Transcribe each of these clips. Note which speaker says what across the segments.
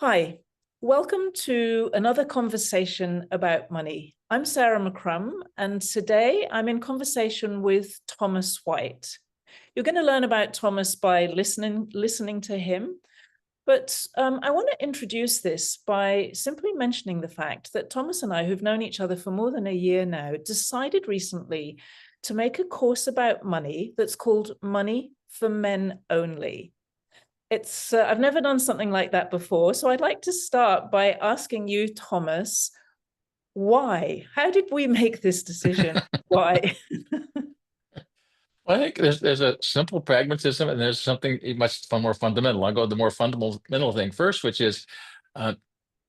Speaker 1: Hi, welcome to another conversation about money. I'm Sarah McCrum, and today I'm in conversation with Thomas White. You're going to learn about Thomas by listening to him, but I want to introduce this by simply mentioning the fact that Thomas and I, who've known each other for more than a year now, decided recently to make a course about money that's called Money for Men Only. It's I've never done something like that before. So I'd like to start by asking you, Thomas, why? How did we make this decision? Why?
Speaker 2: Well, I think there's a simple pragmatism and there's something much more fundamental. I'll go to the more fundamental thing first, which is uh,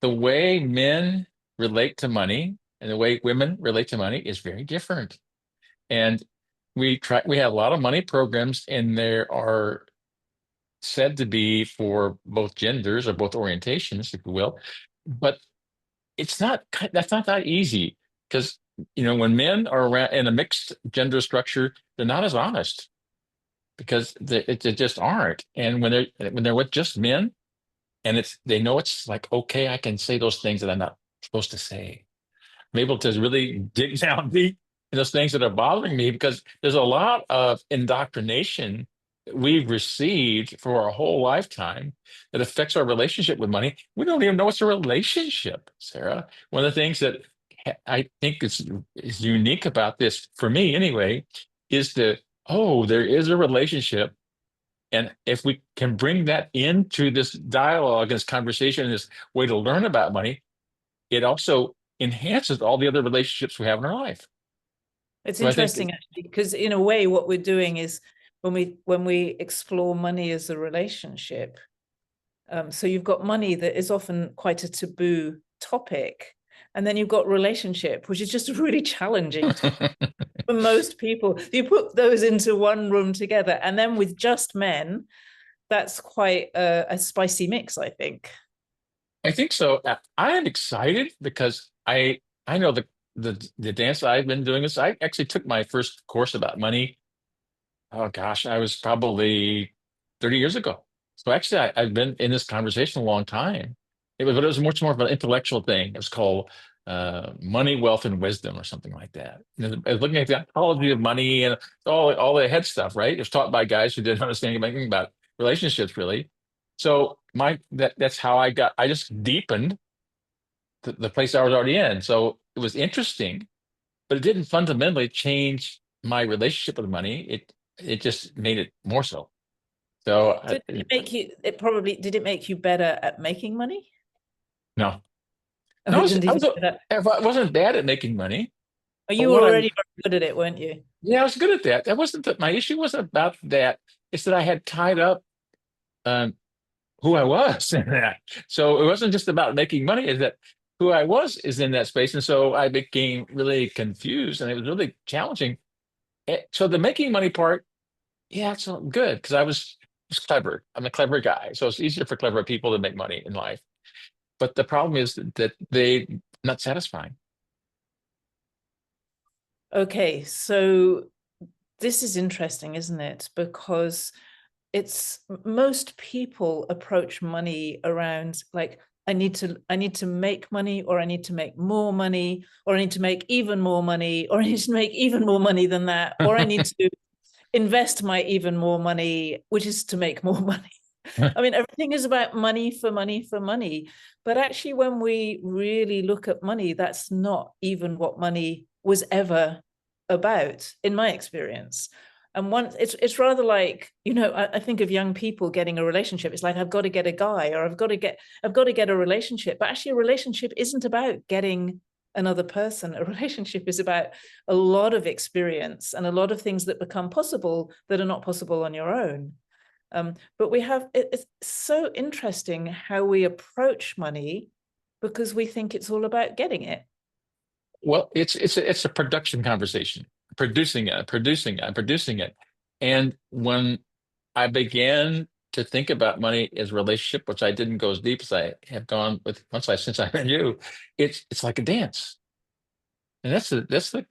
Speaker 2: the way men relate to money and the way women relate to money is very different. And we have a lot of money programs, and there are said to be for both genders or both orientations, if you will. But that's not that easy because when men are around in a mixed gender structure, they're not as honest because they just aren't. And when they're with just men, and they know it's like, okay, I can say those things that I'm not supposed to say. I'm able to really dig down deep in those things that are bothering me because there's a lot of indoctrination that we've received for our whole lifetime that affects our relationship with money. We don't even know it's a relationship, Sarah. One of the things that I think is unique about this, for me anyway, is there is a relationship. And if we can bring that into this dialogue, this conversation, this way to learn about money, it also enhances all the other relationships we have in our life.
Speaker 1: It's
Speaker 2: So I think,
Speaker 1: interesting actually, because in a way, what we're doing is when we explore money as a relationship. So you've got money that is often quite a taboo topic, and then you've got relationship, which is just a really challenging topic for most people. You put those into one room together, and then with just men, that's quite a spicy mix, I think.
Speaker 2: I think so. I am excited because I know the dance I've been doing this. I actually took my first course about money. Oh gosh, I was probably 30 years ago. So actually, I've been in this conversation a long time. But it was much more of an intellectual thing. It was called Money, Wealth, and Wisdom, or something like that. I was looking at the ontology of money and all the head stuff. Right? It was taught by guys who didn't understand anything about relationships, really. So that's how I got. I just deepened the place I was already in. So it was interesting, but it didn't fundamentally change my relationship with money. It just made it more so. So
Speaker 1: So did it make you, it probably, did it make you better at making money?
Speaker 2: no,
Speaker 1: Oh,
Speaker 2: no,
Speaker 1: it didn't
Speaker 2: I
Speaker 1: even
Speaker 2: was
Speaker 1: do that.
Speaker 2: I wasn't bad at making money,
Speaker 1: Oh,
Speaker 2: but
Speaker 1: you were already very good at it, weren't you?
Speaker 2: yeah, I was good at that. That wasn't my issue. Wasn't about that. It's that I had tied up um, who I was in that. So it wasn't just about making money. Is that who I was is in that space, and so I became really confused, and it was really challenging. So the making money part, yeah, it's all good because I was clever. I'm a clever guy, so it's easier for clever people to make money in life. But the problem is that they not satisfying.
Speaker 1: Okay, so this is interesting, isn't it? Because it's most people approach money around like I need to make money, or I need to make more money, or I need to make even more money, or I need to make even more money than that, or I need to invest my even more money, which is to make more money. I mean, everything is about money for money for money. But actually, when we really look at money, that's not even what money was ever about, in my experience. And once it's rather like, I think of young people getting a relationship. It's like I've got to get a guy, or I've got to get a relationship. But actually, a relationship isn't about getting another person. A relationship is about a lot of experience and a lot of things that become possible that are not possible on your own. But it's so interesting how we approach money because we think it's all about getting it.
Speaker 2: Well, it's a production conversation, producing it. And when I began to think about money as a relationship, which I didn't go as deep as I have gone with since I met you, it's like a dance. And that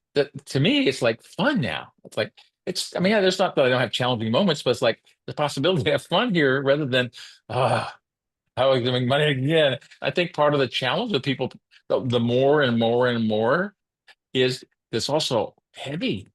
Speaker 2: to me, it's like fun now. It's like I mean, yeah, there's not that I don't have challenging moments, but it's like the possibility to have fun here rather than ah. how are we doing money again? I think part of the challenge with people, the more and more and more, is it's also heavy,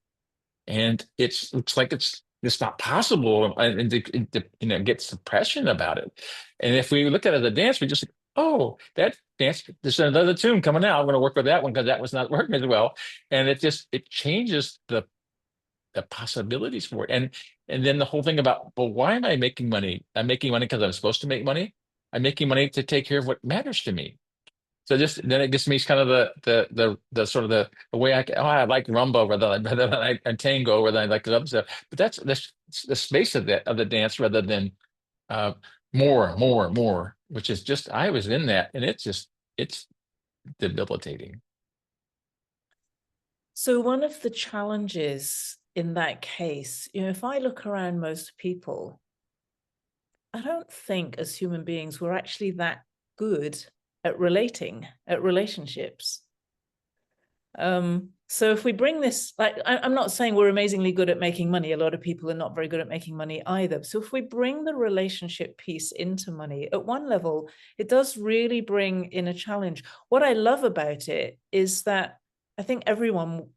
Speaker 2: and looks like it's not possible, and get depression about it. And if we look at it as a dance, we just, oh, that dance, there's another tune coming out. I'm going to work with that one because that was not working as well, and it changes the possibilities for it. And then the whole thing about, well, why am I making money? I'm making money because I'm supposed to make money. I'm making money to take care of what matters to me. So just then it gives me kind of the sort of the way I like rumba rather than I tango rather than I like the other stuff. But that's the space of the dance rather than uh more, which is just, I was in that, and it's debilitating.
Speaker 1: So one of the challenges in that case, if I look around most people, I don't think as human beings we're actually that good at relationships. So if we bring this, like, I'm not saying we're amazingly good at making money. A lot of people are not very good at making money either. So if we bring the relationship piece into money, at one level, it does really bring in a challenge. What I love about it is that I think everyone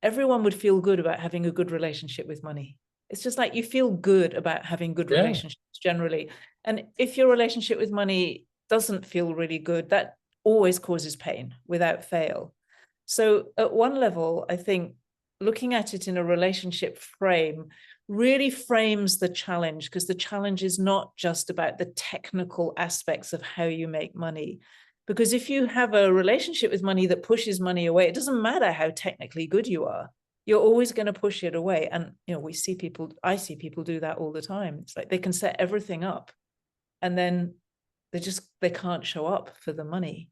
Speaker 1: would feel good about having a good relationship with money. It's just like you feel good about having good
Speaker 2: Yeah.
Speaker 1: relationships generally. And if your relationship with money doesn't feel really good, that always causes pain without fail. So at one level, I think looking at it in a relationship frame really frames the challenge, because the challenge is not just about the technical aspects of how you make money. Because if you have a relationship with money that pushes money away, it doesn't matter how technically good you are. You're always going to push it away. And I see people do that all the time. It's like they can set everything up and then they can't show up for the money.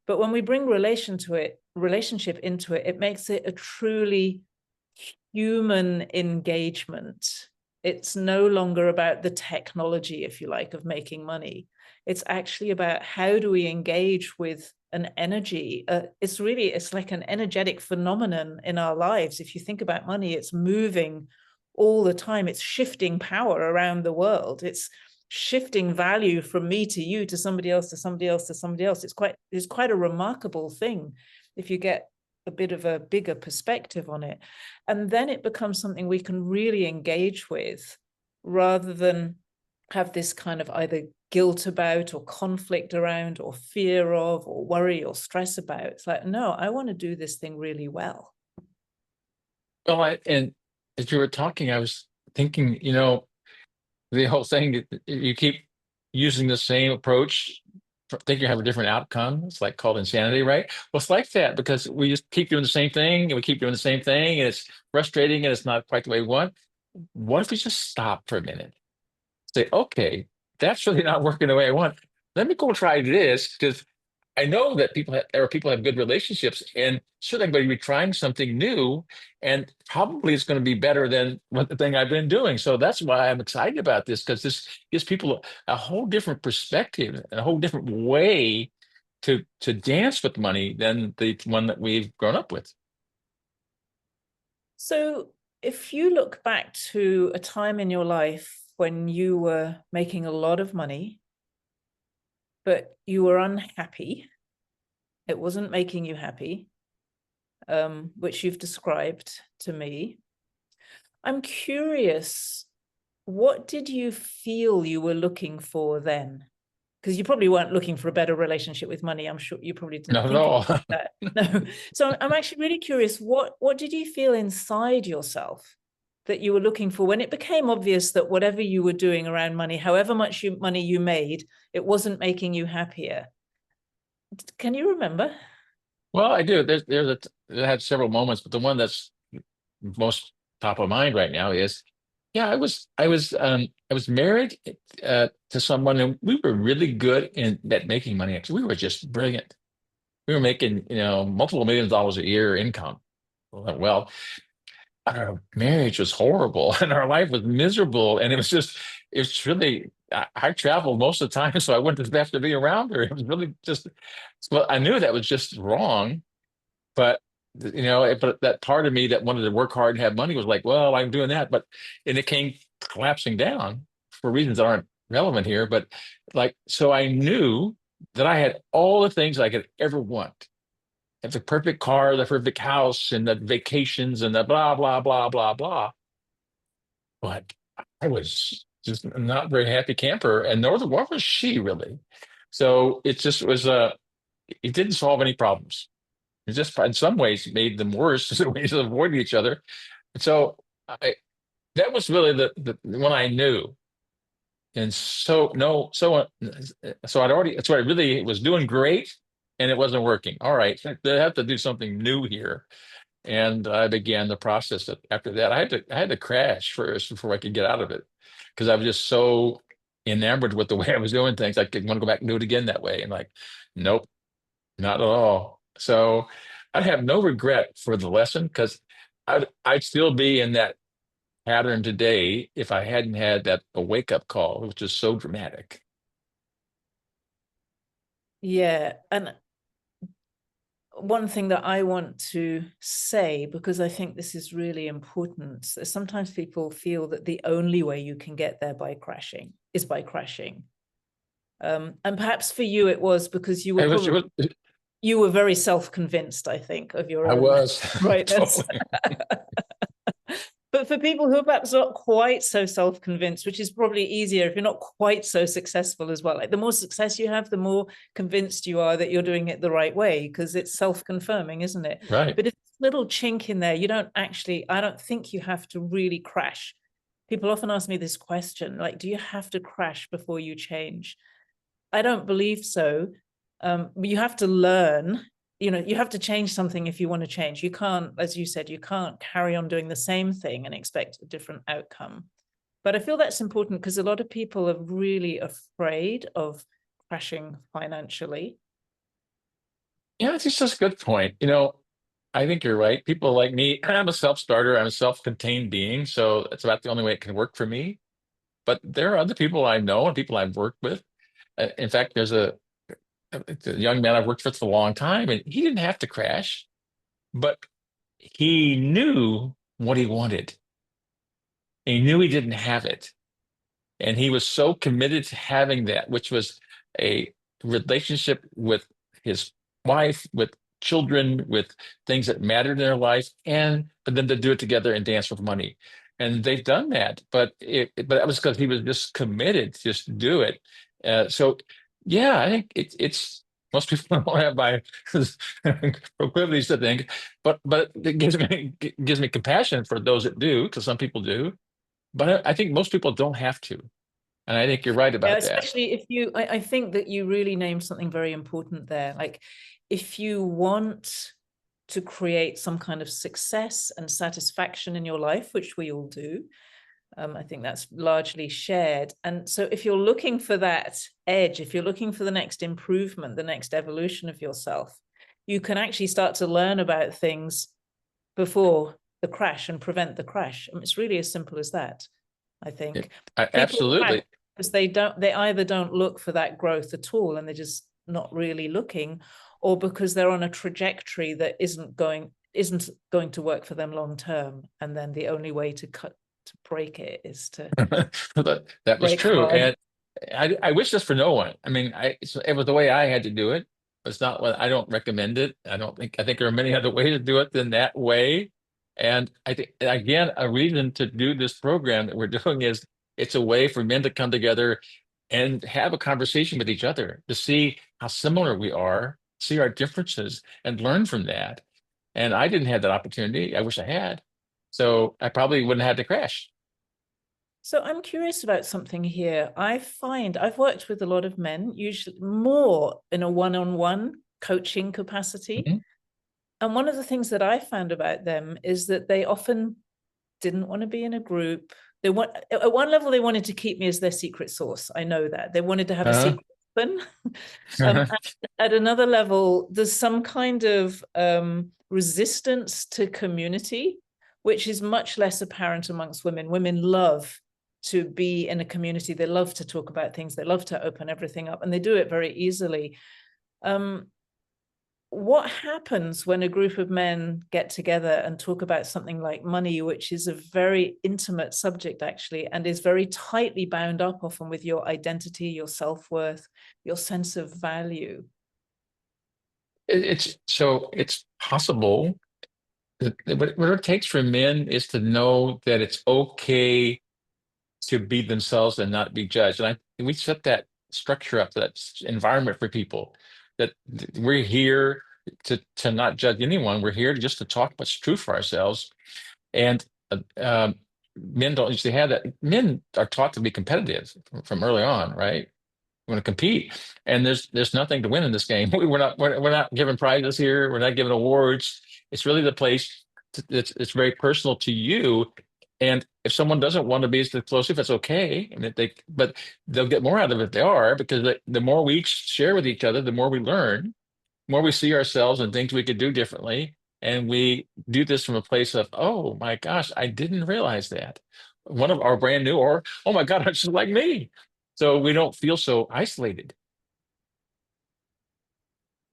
Speaker 1: But when we bring relationship into it, it makes it a truly human engagement. It's no longer about the technology, if you like, of making money. It's actually about how do we engage with an energy. It's like an energetic phenomenon in our lives. If you think about money, it's moving all the time. It's shifting power around the world. It's shifting value from me to you to somebody else to somebody else to somebody else. It's quite a remarkable thing if you get a bit of a bigger perspective on it. And then it becomes something we can really engage with, rather than have this kind of either guilt about or conflict around or fear of or worry or stress about. It's like, no, I want to do this thing really well.
Speaker 2: Well, and as you were talking, I was thinking, the whole thing, you keep using the same approach, think you have a different outcome. It's like called insanity, right? Well, it's like that because we just keep doing the same thing, and we keep doing the same thing, and it's frustrating, and it's not quite the way we want. What if we just stop for a minute? Say, okay, that's really not working the way I want. Let me go try this, because I know that people have good relationships, and certainly I'm going to be trying something new, and probably it's going to be better than what the thing I've been doing. So that's why I'm excited about this, because this gives people a whole different perspective and a whole different way to dance with money than the one that we've grown up with.
Speaker 1: So if you look back to a time in your life when you were making a lot of money, but you were unhappy, it wasn't making you happy, which you've described to me, I'm curious, what did you feel you were looking for then? Because you probably weren't looking for a better relationship with money. I'm sure you probably didn't
Speaker 2: Not at
Speaker 1: think
Speaker 2: all.
Speaker 1: about that. No. So I'm actually really curious, what did you feel inside yourself that you were looking for when it became obvious that whatever you were doing around money, however much money you made, it wasn't making you happier? Can you remember?
Speaker 2: Well, I do. I had several moments, but the one that's most top of mind right now is, yeah, I was married to someone, and we were really good in at making money. Actually, we were just brilliant. We were making, multiple millions of dollars a year income. Well, our marriage was horrible, and our life was miserable, and it's really, I traveled most of the time, so I wouldn't have to be around her. It was really just, well, I knew that was just wrong, but but that part of me that wanted to work hard and have money was like, well, I'm doing that, and it came collapsing down for reasons that aren't relevant here, but like, so I knew that I had all the things I could ever want. Have the perfect car, the perfect house, and the vacations, and the blah, blah, blah, blah, blah. But I was just not very happy camper, and nor was she really. So it just was it didn't solve any problems. It just in some ways made them worse in ways of avoiding each other. So I that was really the one I knew. And so no, so I'd already so I really was doing great and it wasn't working. All right, they have to do something new here. And I began the process after that. I had to crash first before I could get out of it because I was just so enamored with the way I was doing things. I could want to go back and do it again that way. And like, nope, not at all. So I have no regret for the lesson because I'd still be in that pattern today if I hadn't had that a wake up call, which is so dramatic.
Speaker 1: Yeah. And one thing that I want to say, because I think this is really important, that sometimes people feel that the only way you can get there is by crashing. And perhaps for you, it was because
Speaker 2: I wish it was,
Speaker 1: you were very self-convinced, I think, of your
Speaker 2: I
Speaker 1: own
Speaker 2: was
Speaker 1: rightness.
Speaker 2: totally.
Speaker 1: But for people who are perhaps not quite so self-convinced, which is probably easier if you're not quite so successful as well. Like the more success you have, the more convinced you are that you're doing it the right way because it's self-confirming, isn't it?
Speaker 2: Right.
Speaker 1: But if there's a little chink in there, I don't think you have to really crash. People often ask me this question, like, do you have to crash before you change? I don't believe so. But you have to learn, you have to change something if you want to change. You can't, as you said, you can't carry on doing the same thing and expect a different outcome. But I feel that's important because a lot of people are really afraid of crashing financially.
Speaker 2: Yeah, it's just a good point. I think you're right. People like me, I'm a self-starter, I'm a self-contained being, so it's about the only way it can work for me. But there are other people I know and people I've worked with. In fact, there's a young man I've worked with for a long time, and he didn't have to crash, but he knew what he wanted. He knew he didn't have it. And he was so committed to having that, which was a relationship with his wife, with children, with things that mattered in their life, and for them to do it together and dance with money. And they've done that, but that was because he was just committed to just do it. So, yeah, I think it's most people don't have my proclivities to think, but it gives me compassion for those that do, because some people do. But I think most people don't have to. And I think you're right
Speaker 1: Yeah,
Speaker 2: about that.
Speaker 1: especially if I think that you really named something very important there. Like if you want to create some kind of success and satisfaction in your life, which we all do, I think that's largely shared. And so if you're looking for that edge, if you're looking for the next improvement, the next evolution of yourself, you can actually start to learn about things before the crash and prevent the crash. And it's really as simple as that, I think. People crash
Speaker 2: Absolutely.
Speaker 1: because they either don't look for that growth at all and they're just not really looking, or because they're on a trajectory that isn't going to work for them long term. And then the only way to break it is to
Speaker 2: That was
Speaker 1: break
Speaker 2: true.
Speaker 1: hard.
Speaker 2: And I wish this for no one. I mean, it was the way I had to do it. It's not what I don't recommend it. I think there are many other ways to do it than that way. And I think, again, a reason to do this program that we're doing is it's a way for men to come together and have a conversation with each other to see how similar we are, see our differences, and learn from that. And I didn't have that opportunity. I wish I had. So I probably wouldn't have had to crash.
Speaker 1: So I'm curious about something here. I find I've worked with a lot of men, usually more in a one-on-one coaching capacity.
Speaker 2: Mhm.
Speaker 1: And one of the things that I found about them is that they often didn't want to be in a group. At one level, they wanted to keep me as their secret sauce. I know that. They wanted to have a
Speaker 2: Uh-huh.
Speaker 1: secret husband. At another level, there's some kind of resistance to community, which is much less apparent amongst women. Women love to be in a community. They love to talk about things. They love to open everything up, and they do it very easily. Um, what happens when a group of men get together and talk about something like money, which is a very intimate subject actually, and is very tightly bound up often with your identity, your self-worth, your sense of value?
Speaker 2: It's possible that what it takes for men is to know that it's okay to be themselves and not be judged. And we set that structure up, that environment for people, that we're here to not judge anyone. We're here just to talk what's true for ourselves. And men don't usually have that. Men are taught to be competitive from early on, right? We want to compete, and there's nothing to win in this game. We're not giving prizes here. We're not giving awards. It's really the place. It's very personal to you. And if someone doesn't want to be as explosive, that's okay. And but they'll get more out of it if they are, because the more we share with each other, the more we learn, the more we see ourselves and things we could do differently. And we do this from a place of, oh my gosh, I didn't realize that. One of our brand new, or oh my God, it's just like me. So we don't feel so isolated.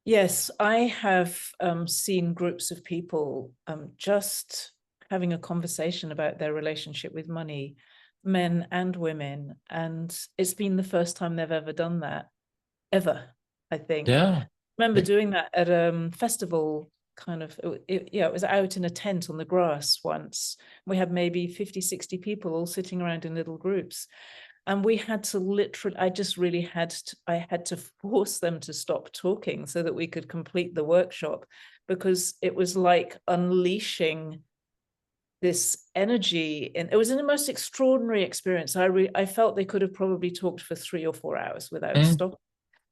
Speaker 1: Yes, I have seen groups of people just having a conversation about their relationship with money, men and women, and it's been the first time they've ever done that, ever, I think.
Speaker 2: Yeah.
Speaker 1: I remember doing that at a festival, kind of, yeah, it was out in a tent on the grass once. We had maybe 50, 60 people all sitting around in little groups. And we had to literally, I had to force them to stop talking so that we could complete the workshop, because it was like unleashing this energy. And it was in the most extraordinary experience. I felt they could have probably talked for 3 or 4 hours without
Speaker 2: Mm.
Speaker 1: stopping.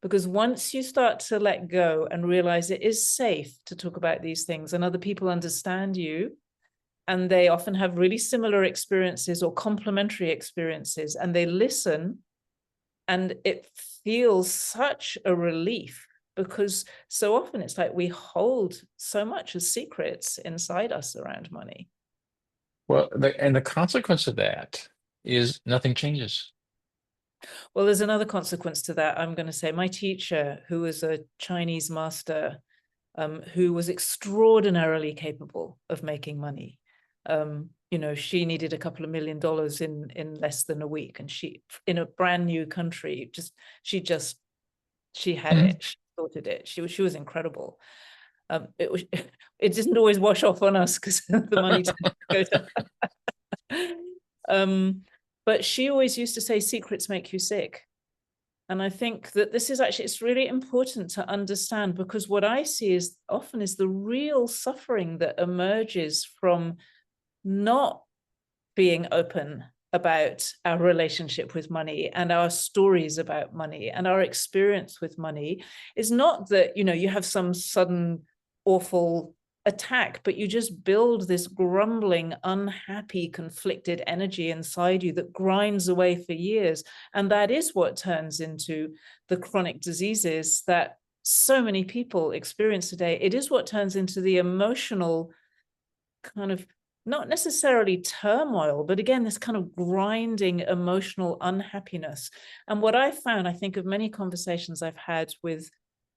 Speaker 1: Because once you start to let go and realize it is safe to talk about these things and other people understand you, and they often have really similar experiences or complementary experiences, and they listen, and it feels such a relief, because so often it's like we hold so much as secrets inside us around money.
Speaker 2: Well, the consequence of that is nothing changes.
Speaker 1: Well, there's another consequence to that. I'm going to say my teacher, who was a Chinese master, who was extraordinarily capable of making money. She needed a couple of $1 million in less than a week, and she, in a brand new country, she had
Speaker 2: Mm.
Speaker 1: it. She sorted it. She was incredible. It didn't always wash off on us because the money didn't go down. But she always used to say, secrets make you sick. And I think that this is actually, it's really important to understand, because what I see is often is the real suffering that emerges from not being open about our relationship with money and our stories about money and our experience with money, is not that, you have some sudden awful attack, but you just build this grumbling, unhappy, conflicted energy inside you that grinds away for years. And that is what turns into the chronic diseases that so many people experience today. It is what turns into the emotional kind of, not necessarily turmoil, but again, this kind of grinding emotional unhappiness. And what I found, I think of many conversations I've had with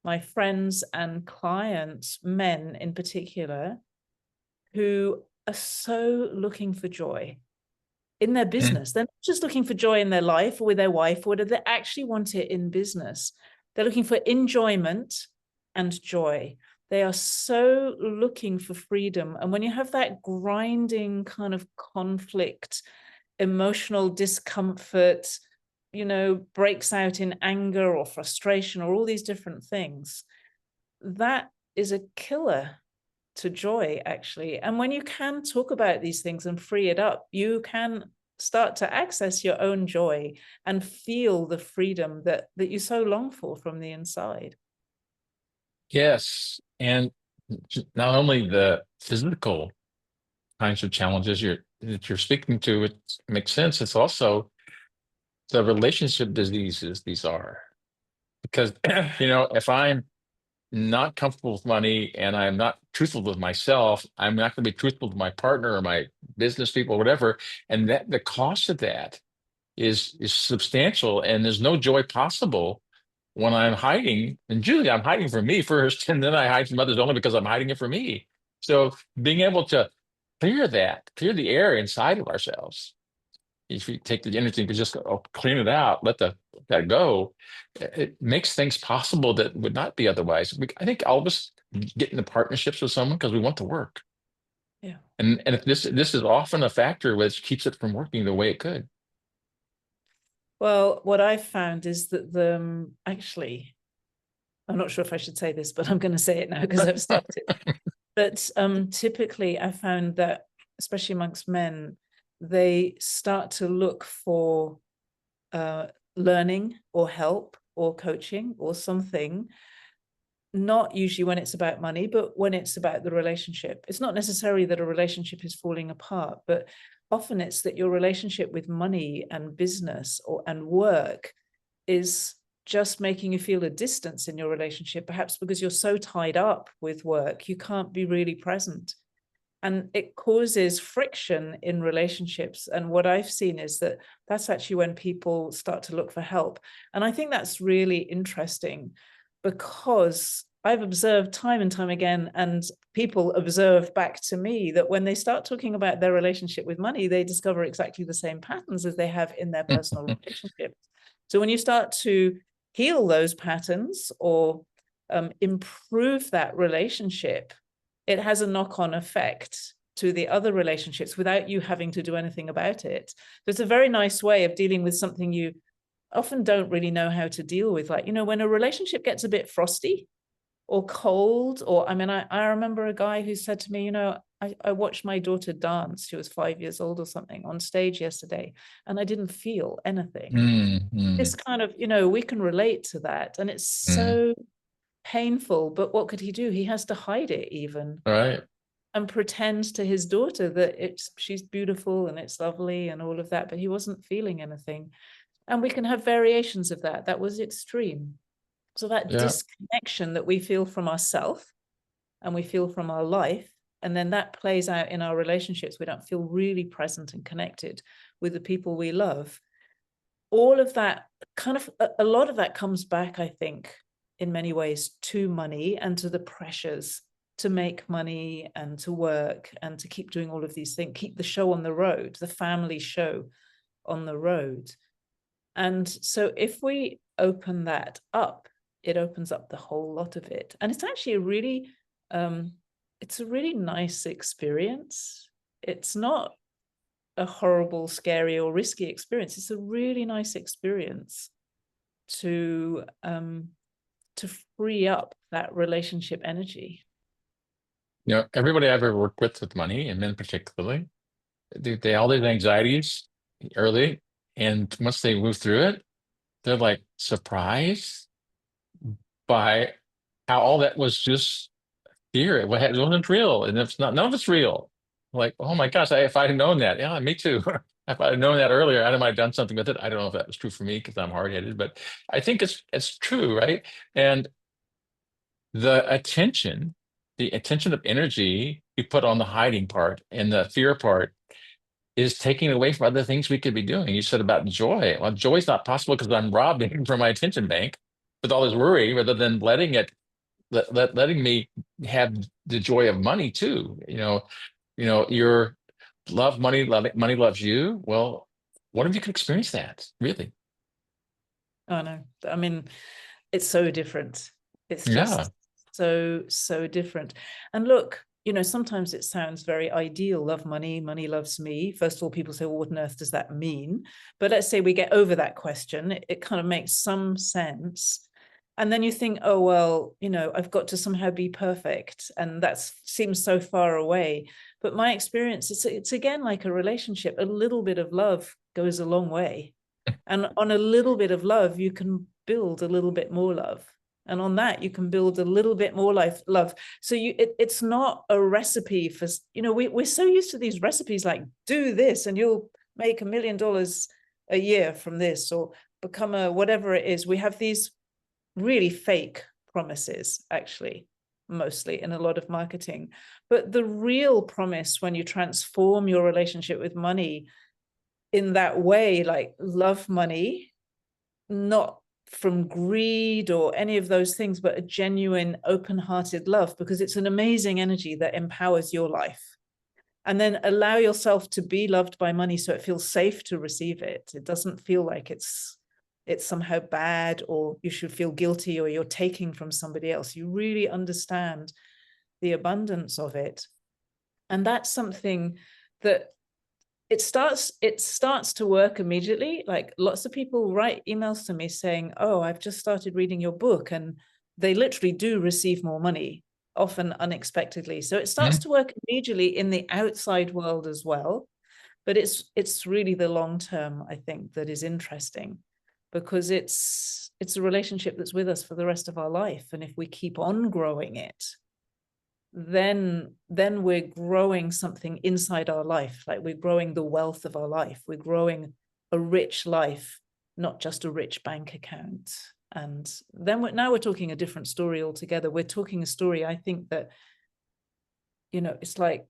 Speaker 1: my friends and clients, men in particular, who are so looking for joy in their
Speaker 2: Mm.
Speaker 1: business. They're not just looking for joy in their life or with their wife, or whatever. They actually want it in business. They're looking for enjoyment and joy. They are so looking for freedom. And when you have that grinding kind of conflict, emotional discomfort, breaks out in anger or frustration or all these different things, that is a killer to joy, actually. And when you can talk about these things and free it up, you can start to access your own joy and feel the freedom that you so long for from the inside.
Speaker 2: Yes. And not only the physical kinds of challenges that you're speaking to, it makes sense. It's also the relationship diseases these are. Because, if I'm not comfortable with money and I'm not truthful with myself, I'm not going to be truthful with my partner or my business people, whatever. And that the cost of that is substantial, and there's no joy possible when I'm hiding, and usually I'm hiding from me first, and then I hide from others only because I'm hiding it from me. So being able to clear clear the air inside of ourselves. If you take the energy and just clean it out, let that go, it makes things possible that would not be otherwise. I think all of us get into partnerships with someone because we want to work.
Speaker 1: Yeah.
Speaker 2: And if this is often a factor which keeps it from working the way it could.
Speaker 1: Well, what I've found is that actually, I'm not sure if I should say this, but I'm going to say it now because I've started. But typically, I found that, especially amongst men, they start to look for learning or help or coaching or something, not usually when it's about money, but when it's about the relationship. It's not necessarily that a relationship is falling apart, but often it's that your relationship with money and business and work is just making you feel a distance in your relationship, perhaps because you're so tied up with work, you can't be really present. And it causes friction in relationships. And what I've seen is that that's actually when people start to look for help. And I think that's really interesting because I've observed time and time again, and people observe back to me that when they start talking about their relationship with money, they discover exactly the same patterns as they have in their personal relationships. So when you start to heal those patterns or improve that relationship, it has a knock-on effect to the other relationships without you having to do anything about it. So it's a very nice way of dealing with something you often don't really know how to deal with. Like, when a relationship gets a bit frosty or cold, or I remember a guy who said to me, I watched my daughter dance. She was 5 years old or something on stage yesterday, and I didn't feel anything. This kind of, we can relate to that. And it's so painful, but what could he do? He has to hide it even.
Speaker 2: Right.
Speaker 1: And pretend to his daughter that she's beautiful and it's lovely and all of that, but he wasn't feeling anything. And we can have variations of that. That was extreme. So that disconnection that we feel from ourselves and we feel from our life, and then that plays out in our relationships. We don't feel really present and connected with the people we love. All of that a lot of that comes back, I think, in many ways to money and to the pressures to make money and to work and to keep doing all of these things, keep the show on the road, the family show on the road. And so if we open that up, it opens up the whole lot of it. And it's actually it's a really nice experience. It's not a horrible, scary, or risky experience. It's a really nice experience to free up that relationship energy.
Speaker 2: Everybody I've ever worked with money, and men particularly, they all these anxieties early, and once they move through it, they're like surprised by how all that was just fear. It wasn't real, and it's not. None of it's real. Like, oh my gosh, if I'd known that, yeah, me too. If I'd known that earlier, I might have done something with it. I don't know if that was true for me because I'm hard-headed, but I think it's true, right? And the attention of energy you put on the hiding part and the fear part is taking away from other things we could be doing. You said about joy. Well, joy is not possible because I'm robbing from my attention bank with all this worry, rather than letting me have the joy of money too. Your money loves you. Well, what if you could experience that? Really?
Speaker 1: Oh no, it's so different. It's
Speaker 2: Yeah.
Speaker 1: just so different. And look, sometimes it sounds very ideal. Love money, money loves me. First of all, people say, well, what on earth does that mean? But let's say we get over that question. It kind of makes some sense. And then you think, oh, well, I've got to somehow be perfect. And that seems so far away. But my experience, it's again like a relationship. A little bit of love goes a long way. And on a little bit of love, you can build a little bit more love. And on that, you can build a little bit more love. So it's not a recipe for, we're so used to these recipes like do this and you'll make $1 million a year from this, or become a whatever it is. We have these really fake promises, actually, mostly in a lot of marketing. But the real promise when you transform your relationship with money in that way, like love money, not from greed or any of those things, but a genuine open-hearted love, because it's an amazing energy that empowers your life. And then allow yourself to be loved by money so it feels safe to receive it. It doesn't feel like it's somehow bad, or you should feel guilty, or you're taking from somebody else. You really understand the abundance of it. And that's something that it starts to work immediately. Like, lots of people write emails to me saying, oh, I've just started reading your book, and they literally do receive more money, often unexpectedly. So it starts to work immediately in the outside world as well. But it's really the long term, I think, that is interesting, because it's a relationship that's with us for the rest of our life. And if we keep on growing it, then we're growing something inside our life. Like, we're growing the wealth of our life. We're growing a rich life, not just a rich bank account. And then now we're talking a different story altogether. We're talking a story, I think, that, it's like,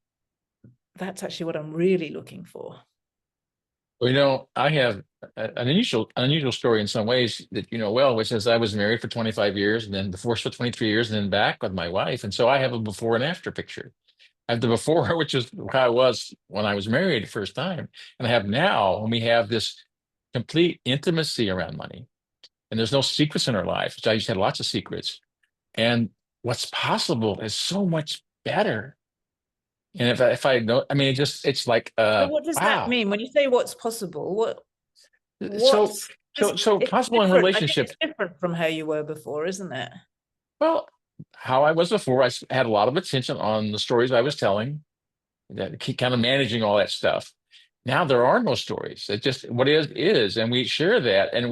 Speaker 1: that's actually what I'm really looking for.
Speaker 2: Well, I have an unusual story in some ways that well, which is I was married for 25 years and then divorced for 23 years and then back with my wife. And so I have a before and after picture. I have the before, which is how I was when I was married the first time. And I have now when we have this complete intimacy around money. And there's no secrets in our life, which I used to have lots of secrets. And what's possible is so much better. And if I know, I mean, it's like,
Speaker 1: So what does that
Speaker 2: wow.
Speaker 1: mean when you say what's possible?
Speaker 2: So,
Speaker 1: What's
Speaker 2: so
Speaker 1: it's
Speaker 2: possible in
Speaker 1: different. I think
Speaker 2: relationships.
Speaker 1: it's different from how you were before, isn't it?
Speaker 2: Well, how I was before, had a lot of attention on the stories I was telling, that keep kind of managing all that stuff. Now there are no stories. It just what is, and we share that, and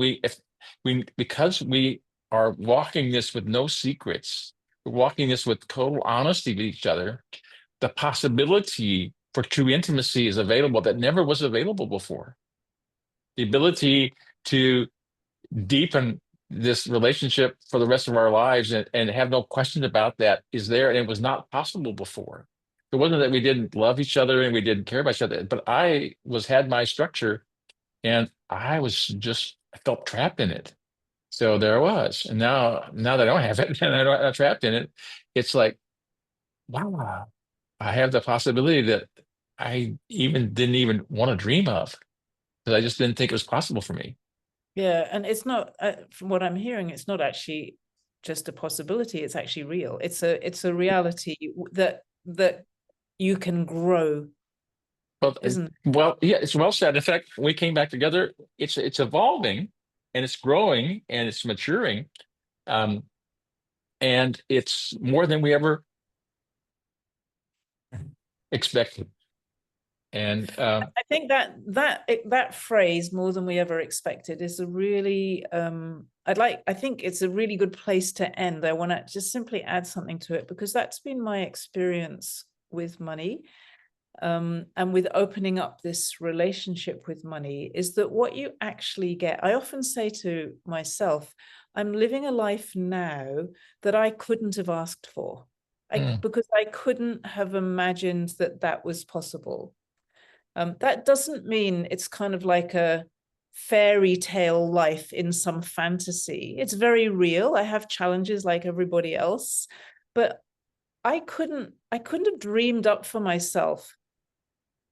Speaker 2: because we are walking this with no secrets, we're walking this with total honesty with each other. The possibility for true intimacy is available that never was available before. The ability to deepen this relationship for the rest of our lives and have no question about that is there, and it was not possible before. It wasn't that we didn't love each other and we didn't care about each other, but I had my structure, and I felt trapped in it. So there I was, and now that I don't have it and I'm not trapped in it, it's like, wow, I have the possibility that I didn't even want to dream of, because I just didn't think it was possible for me.
Speaker 1: Yeah, and it's not, from what I'm hearing, it's not actually just a possibility. It's actually real. It's a reality that you can grow,
Speaker 2: Well,
Speaker 1: isn't it?
Speaker 2: well, yeah, it's well said. In fact, when we came back together, it's evolving and it's growing and it's maturing, um, and it's more than we ever expected. And
Speaker 1: I think that phrase, more than we ever expected, is a really I think it's a really good place to end. I want to just simply add something to it, because that's been my experience with money, and with opening up this relationship with money, is that what you actually get, I often say to myself, I'm living a life now that I couldn't have asked for.
Speaker 2: mm,
Speaker 1: Because I couldn't have imagined that was possible. That doesn't mean it's kind of like a fairy tale life in some fantasy. It's very real. I have challenges like everybody else, but I couldn't have dreamed up for myself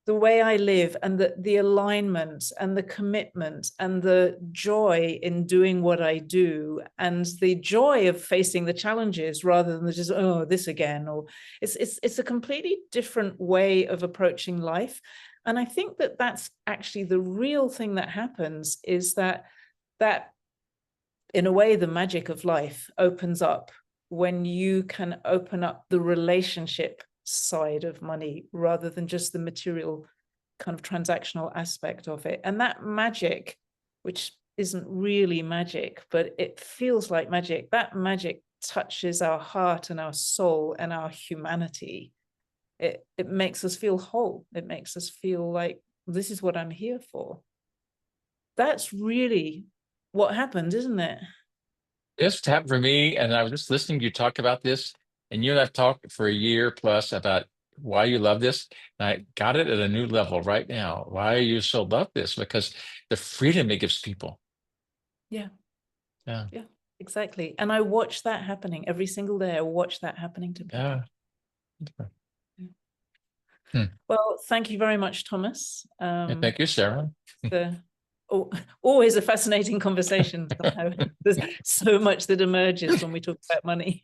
Speaker 1: the way I live, and the alignment and the commitment and the joy in doing what I do, and the joy of facing the challenges rather than just, oh, this again. Or it's a completely different way of approaching life. And I think that's actually the real thing that happens, is that in a way the magic of life opens up when you can open up the relationship side of money rather than just the material kind of transactional aspect of it. And that magic, which isn't really magic, but it feels like magic, that magic touches our heart and our soul and our humanity. It makes us feel whole. It makes us feel like, this is what I'm here for. That's really what happened, isn't it?
Speaker 2: this happened for me, and I was just listening to you talk about this, and you and I've talked for a year plus about why you love this. And I got it at a new level right now. Why you so love this? Because the freedom it gives people.
Speaker 1: Yeah.
Speaker 2: Yeah.
Speaker 1: Exactly. And I watch that happening every single day. I watch that happening to people.
Speaker 2: Yeah.
Speaker 1: Well, thank you very much, Thomas.
Speaker 2: Yeah, thank you, Sarah.
Speaker 1: The, always a fascinating conversation. Somehow. There's so much that emerges when we talk about money.